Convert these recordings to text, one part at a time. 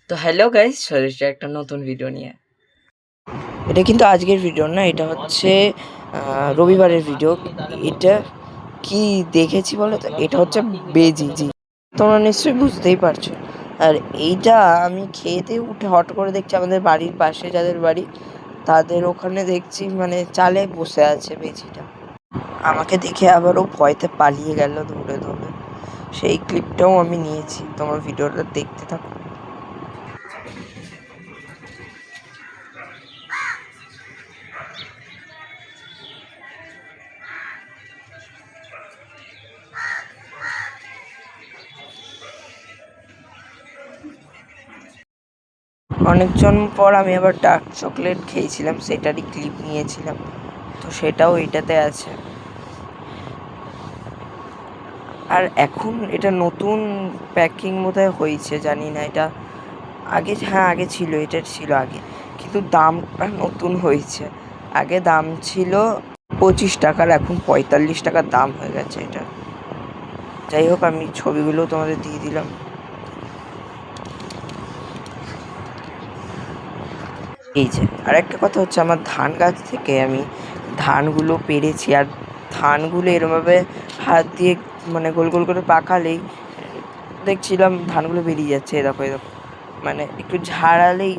তো hello guys, চলে এসেছি একটা নতুন ভিডিও নিয়ে। এটা কিন্তু আজকের ভিডিও না, এটা হচ্ছে রবিবারের ভিডিও। এটা কি দেখেছি বলো তো? এটা হচ্ছে বেজি। তোমরা নিশ্চয়ই বুঝতেই পারছো। আর এইটা আমি খেতে উঠে হট করে দেখছি আমাদের বাড়ির পাশে যাদের বাড়ি তাদের ওখানে দেখছি মানে চালে বসে আছে বেজিটা। আমাকে দেখে আবারও ভয়তে পালিয়ে গেল দৌড়ে দৌড়ে। সেই ক্লিপটাও আমি নিয়েছি, তোমার ভিডিওটা দেখতে থাকো। অনেকজন পর আমি আবার ডার্ক চকলেট খেয়েছিলাম, সেটারই ক্লিপ নিয়েছিলাম, তো সেটাও এটাতে আছে। আর এখন এটা নতুন প্যাকিং বোধহয় হয়েছে, জানি না এটা আগে, হ্যাঁ আগে ছিল, এটা ছিল আগে, কিন্তু দামটা নতুন হয়েছে। আগে দাম ছিল 25 টাকার, এখন 45 টাকার দাম হয়ে গেছে এটা। যাই হোক, আমি ছবিগুলো তোমাদের দিয়ে দিলাম। এই যে আর একটা কথা হচ্ছে, আমার ধান গাছ থেকে আমি ধানগুলো পেরেছি, আর ধানগুলো এরমভাবে হাত দিয়ে মানে গোল গোল করে পাকালেই দেখছিলাম ধানগুলো বেরিয়ে যাচ্ছে। এরকম এরকম মানে একটু ঝাড়ালেই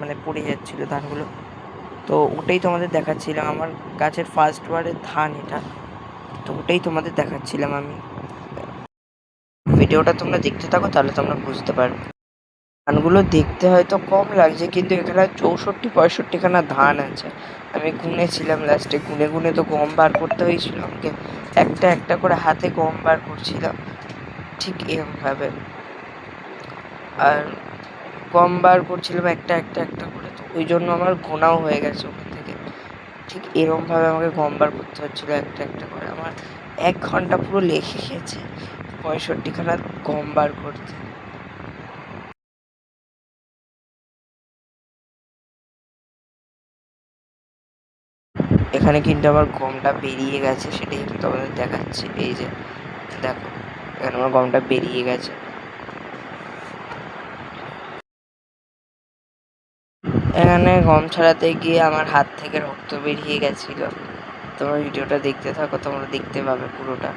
মানে পড়ে যাচ্ছিলো ধানগুলো। তো ওটাই তোমাদের দেখাচ্ছিলাম, আমার গাছের ফার্স্ট বারের ধান এটা, তো ওটাই তোমাদের দেখাচ্ছিলাম আমি। ভিডিওটা তোমরা দেখতে থাকো, তাহলে তোমরা বুঝতে পারবে। ধানগুলো দেখতে হয়তো কম লাগছে, কিন্তু এখানে 64-65খানা ধান আছে। আমি গুনেছিলাম, লাস্টে গুনে গুনে তো গম বার করতে হয়েছিল আমাকে, একটা একটা করে হাতে গম বার করছিলাম ঠিক এরমভাবে। আর গম বার করছিলাম একটা একটা একটা করে, তো ওই জন্য আমার গোনাও হয়ে গেছে ওখান থেকে। ঠিক এরমভাবে আমাকে গম বার করতে হচ্ছিলো একটা একটা করে। আমার 1 ঘন্টা পুরো লেগে গেছে 65খানা গম বার করতে। এখানে কিন্তু আমার গমটা বেরিয়ে গেছে, সেটাই আমি তোমাদের দেখাচ্ছি। এই যে দেখো, এখানে আমার গমটা বেরিয়ে গেছে। এখানে গম ছাড়াতে গিয়ে আমার হাত থেকে রক্ত বেরিয়ে গেছিল। তোমরা ভিডিওটা দেখতে থাকো, তোমরা দেখতে পাবে পুরোটা।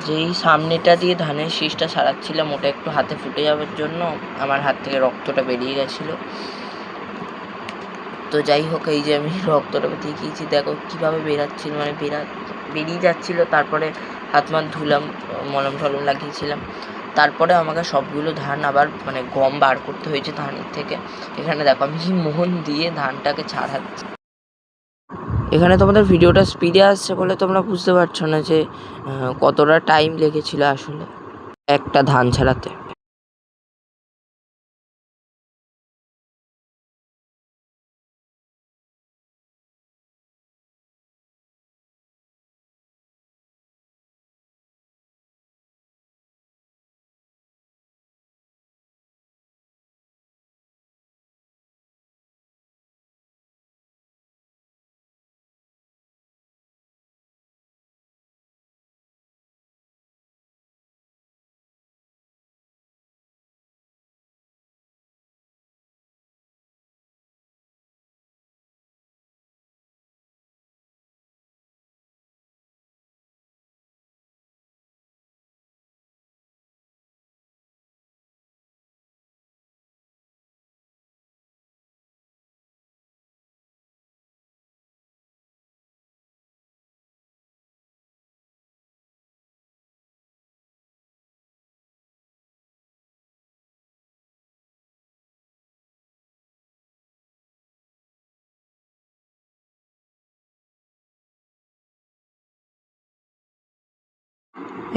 যেই সামনেটা দিয়ে ধানের শীষটা ছাড়াচ্ছিলাম, ওটা একটু হাতে ফুটে যাওয়ার জন্য আমার হাত থেকে রক্তটা বেরিয়ে গেছিলো। তো যাই হোক, এই যে আমি রক্তটা দেখিয়েছি, দেখো কীভাবে বেরাচ্ছিল, মানে বেরিয়ে যাচ্ছিলো। তারপরে হাত মাত ধুলাম, মলম টলম লাগিয়েছিলাম। তারপরে আমাকে সবগুলো ধান আবার মানে গম বার করতে হয়েছে ধানের থেকে। এখানে দেখো আমি কি মন দিয়ে ধানটাকে ছাড়াচ্ছি। এখানে তোমাদের ভিডিওটা স্পিডে আসছে বলে তোমরা বুঝতে পারছো না যে কতটা টাইম লেগেছিল আসলে একটা ধান ছাড়াতে।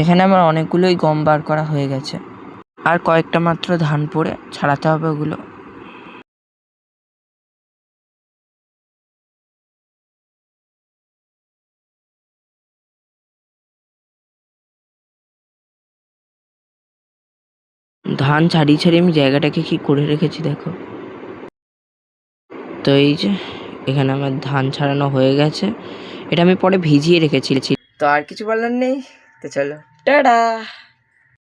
এখানে আমার অনেকগুলোই গম বার করা হয়ে গেছে, আর কয়েকটা মাত্র ধান পড়ে ছাড়াতে হবে ওগুলো। ধান ছাড়িয়ে ছাড়িয়ে আমি জায়গাটাকে কি করে রেখেছি দেখো। তো এই যে এখানে আমার ধান ছাড়ানো হয়ে গেছে, এটা আমি পরে ভিজিয়ে রেখেছি। তো আর কিছু বলার নেই, তো চলো টাটা।